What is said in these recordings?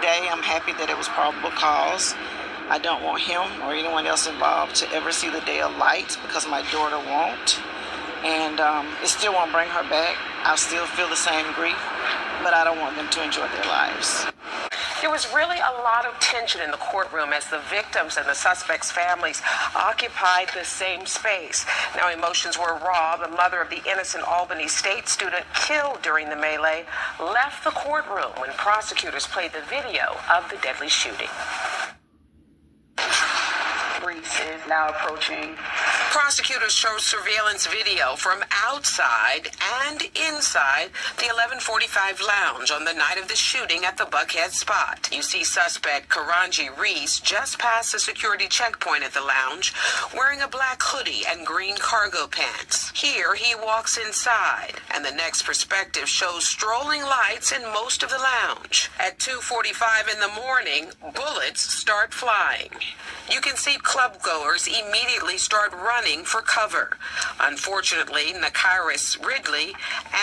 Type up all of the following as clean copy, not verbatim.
Today, I'm happy that it was probable cause. I don't want him or anyone else involved to ever see the day of light because my daughter won't. And it still won't bring her back. I'll still feel the same grief, but I don't want them to enjoy their lives. There was really a lot of tension in the courtroom as the victims and the suspects' families occupied the same space. Now, emotions were raw. The mother of the innocent Albany State student killed during the melee left the courtroom when prosecutors played the video of the deadly shooting. Reese is now approaching. Prosecutors showed surveillance video from outside and inside the 1145 lounge on the night of the shooting at the Buckhead spot. You see suspect Karanji Resse just past the security checkpoint at the lounge, wearing a black hoodie and green cargo pants. Here he walks inside, and the next perspective shows strolling lights in most of the lounge. At 2:45 in the morning, bullets start flying. You can see clubgoers immediately start running for cover. Unfortunately, Nakaris Ridley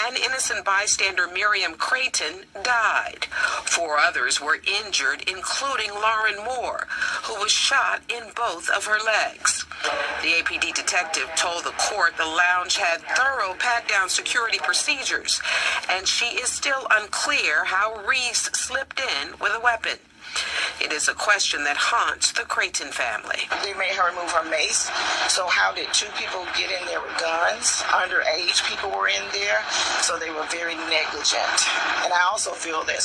and innocent bystander Miriam Creighton died. 4 others were injured, including Lauren Moore, who was shot in both of her legs. The APD detective told the court the lounge had thorough pat-down security procedures, and she is still unclear how Reese slipped in with a weapon. It is a question that haunts the Creighton family. They made her remove her mace. So how did 2 people get in there with guns? Underage people were in there, so they were very negligent. And I also feel that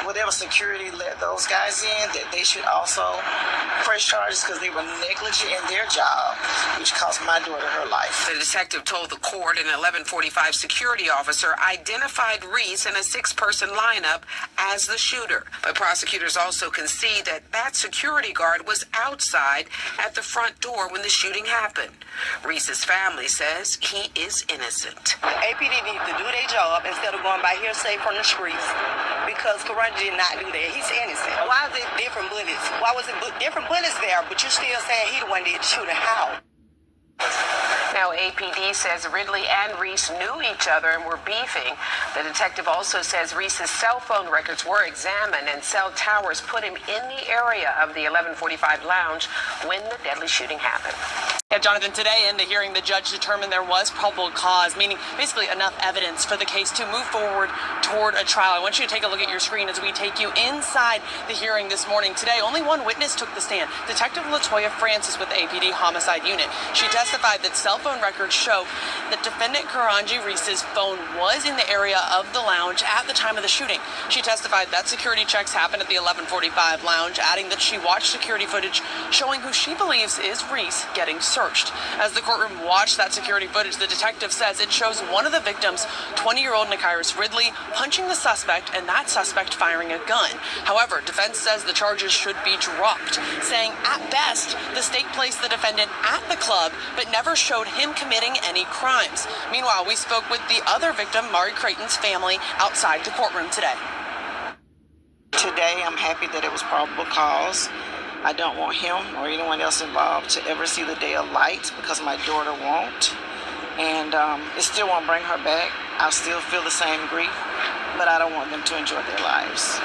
whatever security let those guys in, that they should also press charges because they were negligent in their job, which cost my daughter her life. The detective told the court an 1145 security officer identified Reese in a 6-person lineup as the shooter. But prosecutors also concede that security guard was outside at the front door when the shooting happened. Reese's family says he is innocent. The APD needs to do their job instead of going by hearsay from the streets, because Karanji did not do that. He's innocent. Why is it different bullets? Why was it different bullets there, but you still saying he the one that did the shooting? How? Now, APD says Ridley and Reese knew each other and were beefing. The detective also says Reese's cell phone records were examined and cell towers put him in the area of the 1145 lounge when the deadly shooting happened. Yeah, Jonathan, today in the hearing, the judge determined there was probable cause, meaning basically enough evidence for the case to move forward toward a trial. I want you to take a look at your screen as we take you inside the hearing this morning. Today, only one witness took the stand, Detective Latoya Francis with the APD Homicide Unit. She testified that cell phone records show that defendant Karanji Risse's phone was in the area of the lounge at the time of the shooting. She testified that security checks happened at the 1145 lounge, adding that she watched security footage showing who she believes is Reese getting searched. As the courtroom watched that security footage, the detective says it shows one of the victims, 20-year-old Nakaris Ridley, punching the suspect and that suspect firing a gun. However, defense says the charges should be dropped, saying at best the state placed the defendant at the club but never showed him committing any crimes. Meanwhile, we spoke with the other victim, Mari Creighton's family, outside the courtroom today. Today, I'm happy that it was probable cause. I don't want him or anyone else involved to ever see the day of light because my daughter won't. And it still won't bring her back. I'll still feel the same grief, but I don't want them to enjoy their lives.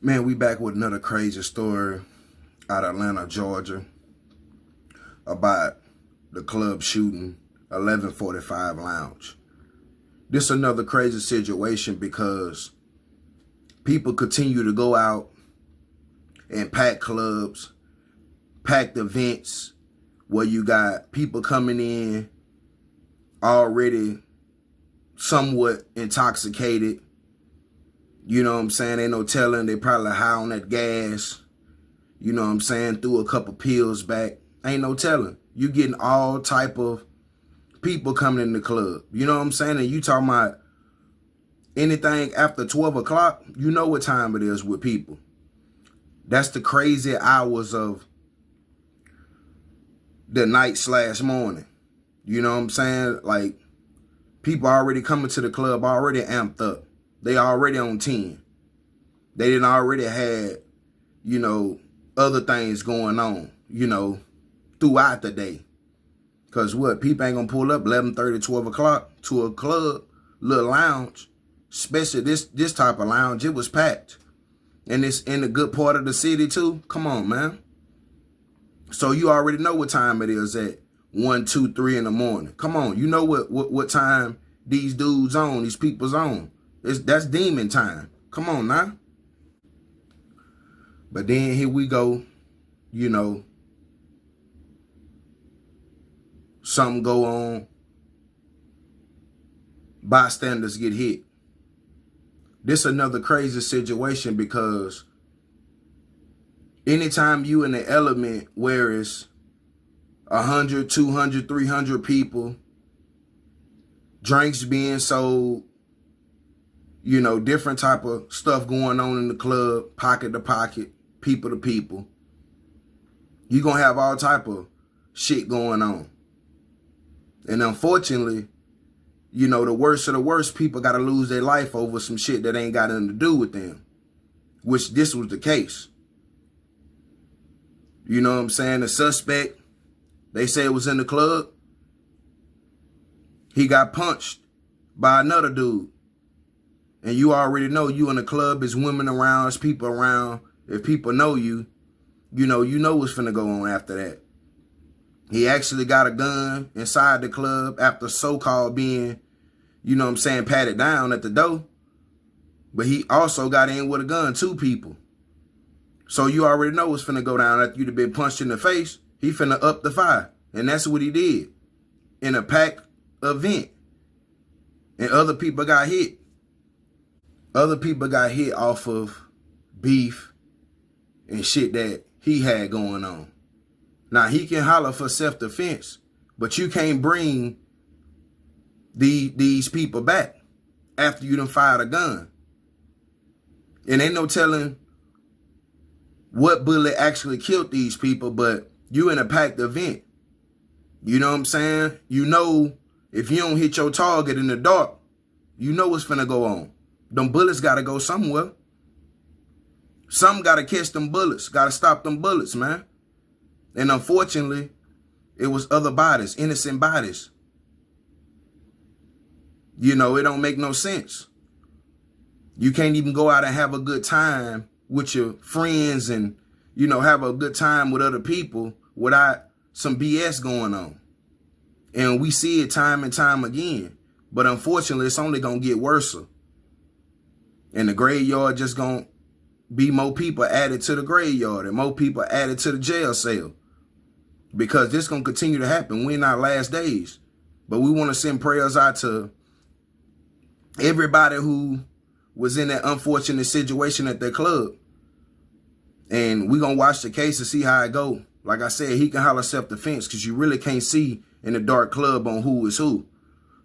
Man, we back with another crazy story out of Atlanta, Georgia, about the club shooting, 1145 Lounge. This is another crazy situation because people continue to go out and pack clubs, packed events where you got people coming in already somewhat intoxicated. You know what I'm saying? Ain't no telling. They probably high on that gas. You know what I'm saying? Threw a couple pills back. Ain't no telling. You getting all type of people coming in the club. You know what I'm saying? And you talking about anything after 12 o'clock, you know what time it is with people. That's the crazy hours of the night/morning. You know what I'm saying? Like, people already coming to the club, already amped up. They already on 10. They didn't already had, you know, other things going on, you know, throughout the day. Because what? People ain't going to pull up 11:30, 12 o'clock to a club, little lounge, especially this type of lounge, it was packed. And it's in a good part of the city too. Come on, man. So you already know what time it is at 1, 2, 3 in the morning. Come on, you know what time these dudes on, these people's on. That's demon time. Come on now. But then here we go, you know, something go on, bystanders get hit. This another crazy situation because anytime you in the element where it's 100, 200, 300 people, drinks being sold, you know, different type of stuff going on in the club, pocket to pocket, people to people, you're going to have all type of shit going on. And unfortunately, you know, the worst of the worst, people got to lose their life over some shit that ain't got nothing to do with them, which this was the case. You know what I'm saying? The suspect, they say it was in the club. He got punched by another dude. And you already know you in the club, there's women around, there's people around. If people know you, you know what's finna go on after that. He actually got a gun inside the club after so-called being, you know what I'm saying, patted down at the door. But he also got in with a gun, 2 people. So you already know what's finna go down after you'd have been punched in the face. He finna up the fire. And that's what he did in a packed event. And other people got hit. Other people got hit off of beef and shit that he had going on. Now, he can holler for self-defense, but you can't bring these people back after you done fired a gun. And ain't no telling what bullet actually killed these people, but you in a packed event. You know what I'm saying? You know, if you don't hit your target in the dark, you know what's finna go on. Them bullets gotta go somewhere. Some gotta catch them bullets, gotta stop them bullets, man. And unfortunately, it was other bodies, innocent bodies. You know, it don't make no sense. You can't even go out and have a good time with your friends and, you know, have a good time with other people without some BS going on. And we see it time and time again. But unfortunately, it's only going to get worse. And the graveyard just going to be more people added to the graveyard and more people added to the jail cell. Because this going to continue to happen. We're in our last days. But we want to send prayers out to everybody who was in that unfortunate situation at their club. And we're going to watch the case and see how it go. Like I said, he can holler self-defense because you really can't see in the dark club on who is who.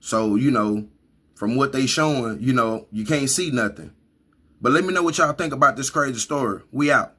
So, you know, from what they showing, you know, you can't see nothing. But let me know what y'all think about this crazy story. We out.